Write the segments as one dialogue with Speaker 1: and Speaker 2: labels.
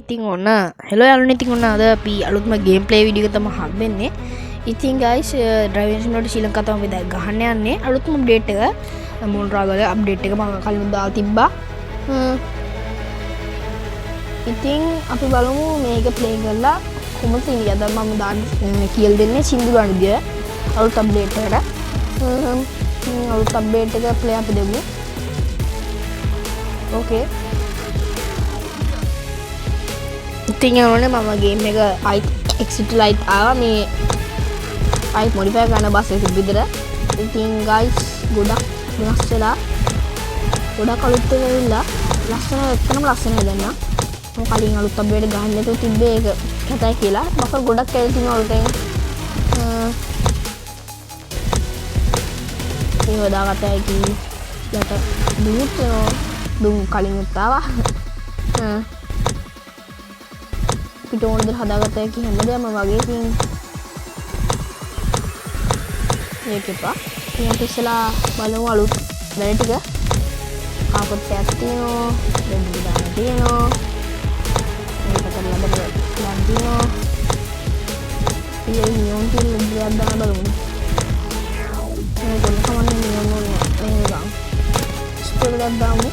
Speaker 1: ඉතින් ඔන්න හෙලෝ යාළුවනේ ඉතින් ඔන්න අද අපි අලුත්ම ගේම් ප්ලේ වීඩියෝ එක තමයි හම්බෙන්නේ. ඉතින් guys ඩ්‍රයිවිං සිමුලේටර් ශ්‍රී ලංකාව තමයි දැන් ගහන්න යන්නේ අලුත්ම අප්ඩේට් එක. මොන්රාගල අප්ඩේට් එක මම කලින් දාලා තිබ්බා. ඉතින් අපි බලමු මේක ප්ලේ කරලා කොහොමද තියෙන්නේ. අද මම දාන්න කියලා දෙන්නේ සින්දු ගන්න විදිය අලුත් අප්ඩේට් එකට. අලුත් අප්ඩේට් එක ප්ලේ අපි දෙමු. ඕකේ. ඉතින් යනෝනේ මම ගේම් එක exit light ආවා මේ අයි modify කරන්න බස් එක විදිහට. ඉතින් guys ගොඩක් වෙනස් වෙලා ගොඩක් අලුත් වෙලා ලස්සන එක්කනම ලස්සනයි දැන් නම්. මම කලින් අලුත් අප්ඩේට් ගහන්න නැතුව තිබ්බේ ඒක කැතයි කියලා. බෆර් ගොඩක් කැලේ තියෙනවා අලුතෙන්. ඒ වදාගත්තා ඉතින් යට දුත් දුම් කලින් උත්තාවා. පිට ඕන දේ හදාගත්තා කි හැමදේම වගේ ඉතින් මේක එපා. ඊට ඉස්සලා බලමු අලුත් වැඩ ටික. කාපට් පැක් තියෙනවා, රෙඩ් දාන්න තියෙනවා. මේකට ලබන ප්ලෑන් තියෙනවා. ඊයේ නියොන් තියෙන දෙයක් දාන්න බලමු. මේක කොහොමද නියොන් ඕනේ එහෙනම්. ස්ටෝරයක් දාමු.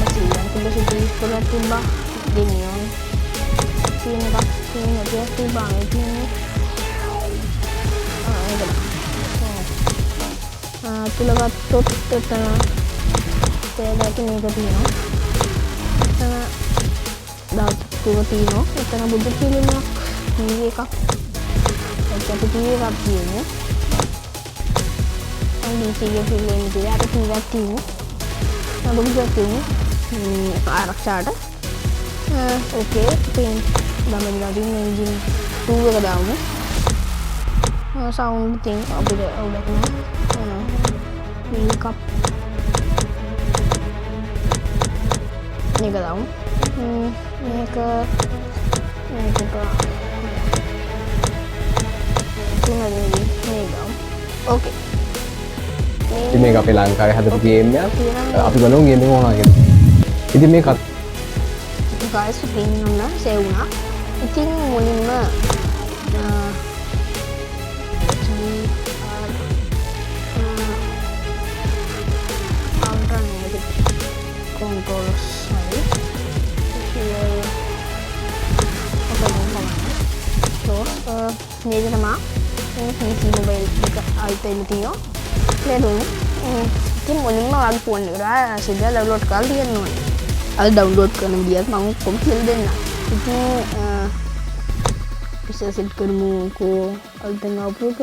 Speaker 1: ඊට පස්සේ ස්ටෝරයක් තිබ්බා. Dinion sini kak sini dia tuh banget ini itu tuh lewat tot tetap saya kini ketino karena dah tuh ketino karena butuh filmnya ini kak jadi dia rapinya ini sih film dia ada tiga tim nah begitu tim ke arah sana. Oke, pin dalam lagi engine 2 එක දාමු. sound thing අපිට උඩ කන link up මේක දාමු. මේක ඕකේ.
Speaker 2: ඉතින් මේක අපේ ලංකාවේ හදපු ගේම් එකක්. අපි බලමු ගේම් එක මොනවා කියලා. ඉතින් මේක
Speaker 1: guys pingin saya una itin mulimම controls hari terus ini sama ini PC mobile dekat iPad itu play dulu itin mulimම lagi phone එක sudah download කරලා තියෙනවා. ada download කරන විදියක් මම කොහොම කියලා දෙන්න. ඉතින් bisa set කරමුකෝ අලුතෙන් ආපු එක.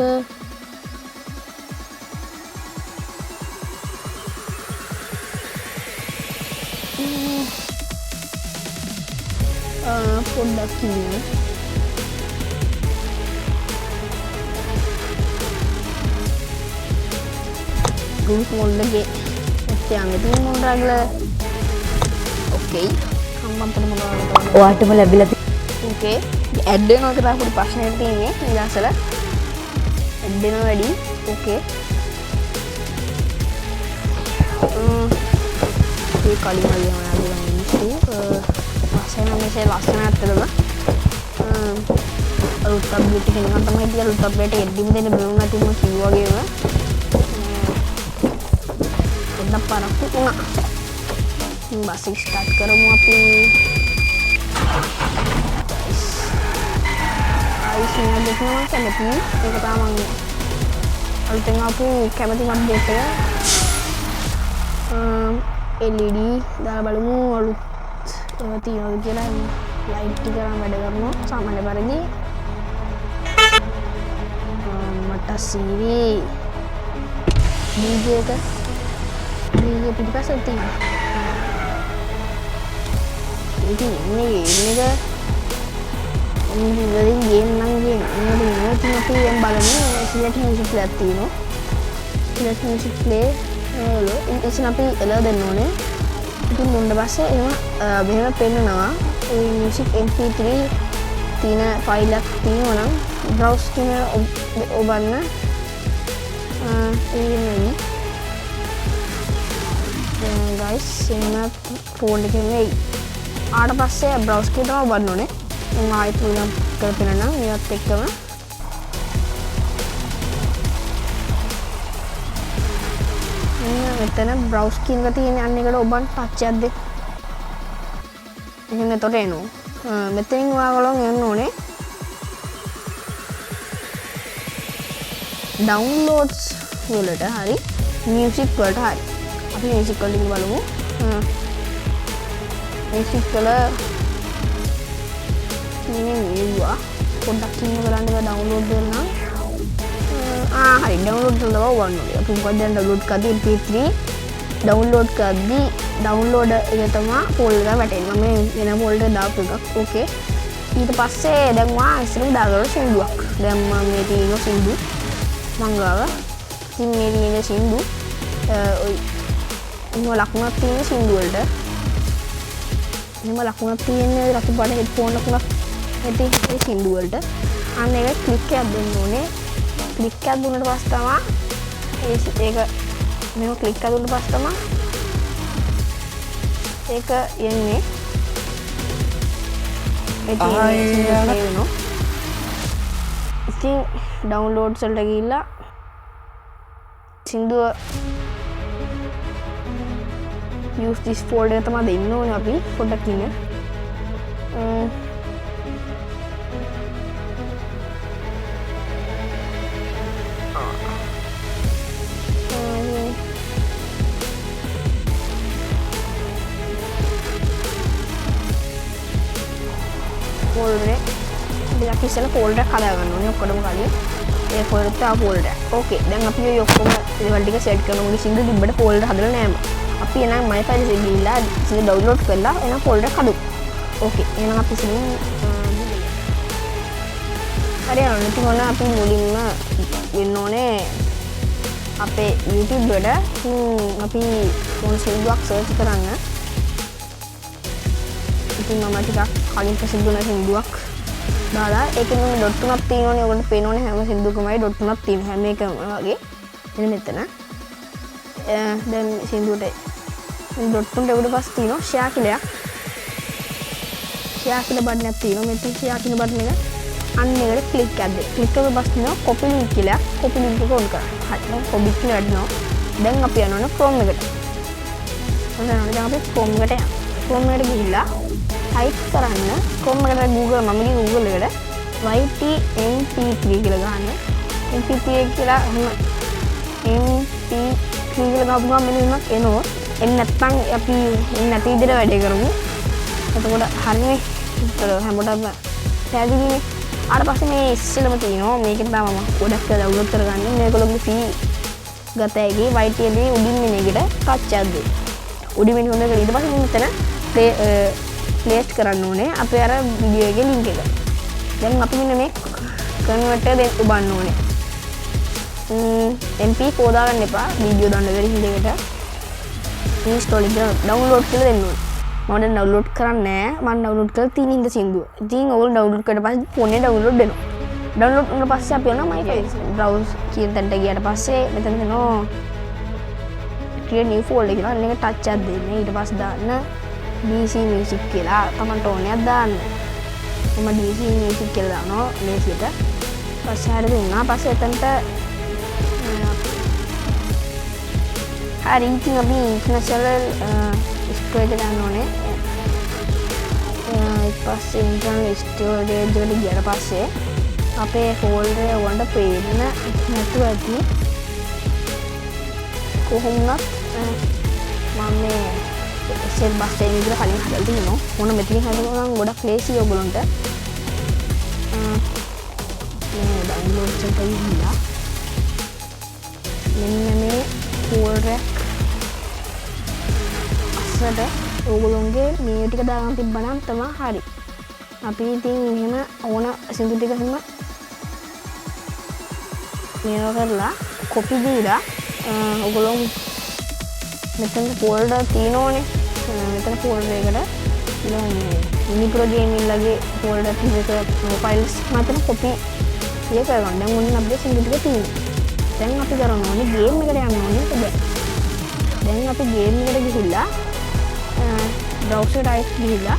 Speaker 1: පොඩ්ඩක් කියන්න. ගෲප් මොල්ලගේ ඔච්චාන් ඉතින් මොන්රාගල oke,
Speaker 3: ඔයාටම ලැබිලා
Speaker 1: oke, ඇඩ් වෙනවා කියලා පොඩි ප්‍රශ්නයක් තියෙන්නේ ඉඳන්සල ඇඩ් වෙනවා වැඩි. oke. ඒ කලින් වගේ ඔයාලා මිනිස්සු පස්සේ මේසේ ලස්සන ඇත්තටම අලුත් අප්ඩේට් එක නිකන් තමයි ඉතින් අලුත් අප්ඩේට් එක එද්දිම දෙන්න බැරුණා තුම කිව්වා වගේම පොඩ්ඩක් පරක්කු වුණා. basic start කරමු අපි. guys ini දෙකම කැමති. ඒක තමයි අලුතෙන් ආපු කැමති අප්ඩේට් එක. LED දාලා බලමු අලුත් ඒවා තියෙනවද කියලා. ලයිට් ටික කරන් වැඩ කරනවා සාමාන්‍ය පරිදි. මට සීරි DJ එක DJ පිටිපස්සෙන් තියෙනවා. ඉතින් මේ game නම් game ඉතින් අපි දැන් බලමු select music එකක් තියෙනවා. select music play වල ඉතින් අපි එලා දෙන්න ඕනේ. ඉතින් මුන්න පස්සේ මෙහෙම පෙන්නනවා ඒ music mp3 තියෙන ෆයිල් එකක් තියෙනවා නම් browse කියන ඔබන්න එන්නේ guys එන්න ෆෝන් එකෙන් වෙයි. ආට පස්සේ බ්‍රවුස් කී තමයි වන්න ඕනේ. මම ආයෙත් මුලින්ම කරපෙන්නම් මේවත් එක්කම. මෙතන බ්‍රවුස් කියන එක තියෙන අන්න එකට ඔබන් ටච් එකක් දෙන්න. එහෙනම් එතකොට එනවා. මෙතනින් ඔයාගොල්ලෝ යන්න ඕනේ ඩවුන්ලෝඩ්ස් වලට හරි මියුසික් වලට හරි. අපි මියුසික් වලට බලමු. මියුසික් වල මේ වීවා පොඩ්ඩක් ඉන්න බලන්න බා ඩවුන්ලෝඩ් කරනවා. හරි ඩවුන්ලෝඩ් කරලා වන්න ඕනේ. අපි මොකද දැන් ඩවුන්ලෝඩ් කරද්දී MP3 ඩවුන්ලෝඩ් කරද්දී ඩවුන්ලෝඩ් එක තමයි ෆෝල්ඩර් එකට වැටෙන්නේ. මම වෙන ෆෝල්ඩර් දාපු එකක්. ඕකේ. ඊට පස්සේ දැන් මා ඉස්සරහ දාගන්න සින්දුවක්. දැන් මම මේ තියෙන සින්දු මංගාව. ඉතින් මේ තියෙන සින්දු එහෙම ලකුණක් තියෙන සින්දු වලට එහෙම ලකුණක් තියෙන රතු පාට හෙඩ්ෆෝන් ලකුණක් ඇති ඒ සින්දු වලට අන්න ඒක ක්ලික් එකක් දෙන්න ඕනේ. ක්ලික් එකක් දුන්නට පස්සේ තමයි ඒක මෙහෙම ක්ලික් එකක් දුන්නට පස්සේ තමයි ඒක යන්නේ. ඉතින් ඩවුන්ලෝඩ්ස් වලට ගිහිල්ලා සින්දුව use this folder එක තමයි දෙන්න ඕනේ අපි පොඩ්ඩක් ඉන්න. folder එක ඉතින් අපි ඉස්සෙල්ලා folder එක හදා ගන්න ඕනේ ඔක්කොම කලින්. ඒ folder එක folder එක. ඕකේ. දැන් අපි ඔය ඔක්කොම ඒවල් ටික සෙට් කරනවා. මොකද සින්දු තිබ්බට folder හදලා නෑම. අපි එනම් my files එක ගිහිල්ලා සින්දු download කරලා එනම් folder එක හදමු. ඕකේ. එහෙනම් අපි සින්දු හරි අනිත් මොන අපි මුලින්ම වෙන්න ඕනේ අපේ YouTube වල අපි මොන සින්දුවක් සර්ච් කරන්න. ඉතින් මම ටිකක් කලින් ප්‍රසිද්ධ වෙන සින්දුවක් දාලා ඒකෙන් මේ ඩොට් තුනක් තියෙනවනේ. ඔයගොල්ලෝ පේනවනේ හැම සින්දුවකමයි ඩොට් තුනක් තියෙන හැම එකම වගේ. එන්න මෙතන. දැන් සින්දුවට ඩොට් තුන දෙකට පස්සේ තියෙනවා ෂෙයා කියලා එකක්. ෂෙයා කියලා බටන් එකක් තියෙනවා. මෙතන ෂෙයා කියන බටන් එක අන්න එකට ක්ලික් එකක් දෙන්න. ක්ලික් කරලා පස්සේ තියෙනවා කොපි ලින්ක් කියලා. කොපි ලින්ක් එක ඕන් කරන්න. හරි. දැන් කොපි කියලා වැඩිනවා. දැන් අපි යනවා Chrome එකට. දැන් අපි Chrome එකට යනවා. Chrome එකට ගිහිල්ලා type කරන්න Chrome එකට Google මම ගිහින් Google එකට YTMP3 කියලා ගහන්න. MP3 කියලා MP3 කියලා ගහපුවම මෙන්න එකක් එනවා. එන්න නැත්නම් අපි එන්න නැති විදිහට වැඩේ කරමු. එතකොට හරිනේ. ඒතර හැමෝටම පැහැදිලිනේ. ඊට පස්සේ මේ ඉස්සෙල්ලම තියෙනවා මේකෙන් තමයි මම ගොඩක් ඩවුන්ලෝඩ් කරගන්නේ. මේකලොගේ ෆී ගත හැකි YTMP උඩින් මෙන්න එකට ටච් එකක් දෙන්න. උඩින් මෙන්න හොඳ කරලා ඊට පස්සේ මෙතන ප්ලේස් කරන්න ඕනේ අපේ අර වීඩියෝ එකේ ලින්ක් එක. දැන් අපි මෙන්න මේ කන්වර්ටර් දෙන්න උබන්න ඕනේ. MP4 දාගන්න එපා. වීඩියෝ දාන්න බැරි හින්දා ඉන්ස්ටෝල් එක ඩවුන්ලෝඩ් කරලා දෙන්න ඕනේ. මම දැන් ඩවුන්ලෝඩ් කරන්නේ නැහැ. මම ඩවුන්ලෝඩ් කරලා තියෙන ඉඳ සින්දුව. ඉතින් ඕගොල්ලෝ ඩවුන්ලෝඩ් කරලා පස්සේ ෆෝන් එකේ ඩවුන්ලෝඩ් වෙනවා. ඩවුන්ලෝඩ් වුණාට පස්සේ අපි යනවා my files browse කියන තැනට ගියාට පස්සේ මෙතන තියෙනවා create new folder කියලා. අන්න එක ටච් එකක් දෙන්න. ඊට පස්සේ දාන්න DC music කියලා තමන්ට ඕනයක් දාන්න. මම DC music කියලා දානවා මේකෙට. පස්සේ හරියට දුන්නා. පස්සේ එතනට හරි ඉතින් අපි ඉන්ටර්නැෂනල් ස්ටෝරේජ් එක ගන්න ඕනේ. ඊට පස්සේ ඉන්ටර්නල් ස්ටෝරේජ් එකට ගියාට පස්සේ අපේ ෆෝල්ඩර් එක වොන්ට පේන්න නැතුව ඇති. කොහොමවත් මම මේ සෙල් බස් එක විතර කලින් හදලා තියෙනවා. මොන මෙතනින් හදනවා නම් ගොඩක් ලේසි ඔයගොල්ලන්ට. මේ ඩවුන්ලෝඩ් එකට ගිහිල්ලා මෙන්න මේ ෆෝල්ඩර් එක අස්සට ඔයගොල්ලන්ගේ මේ ටික දාගන්න තිබ්බනම් තමයි හරි. අපි ඉතින් එහෙම ඕන සින්දු ටික එහෙම මේවා කරලා කොපි දීලා ඔයගොල්ලෝ මෙතන ෆෝල්ඩර් තියෙනෝනේ. මෙතන ෆෝල්ඩර් එකට ඉතින් මිනිප්‍රෝ ගේමින් ලගේ ෆෝල්ඩර් එකක ෆයිල්ස් මතන කොපි එක කරගන්න. දැන් මොන අපේ සින්දු ටික තියෙනවා. දැන් අපි කරන්න ඕනේ ගේම් එකට යන්න ඕනේ. දැන් අපි ගේම් එකට ගිහිල්ලා browser type ගිහිල්ලා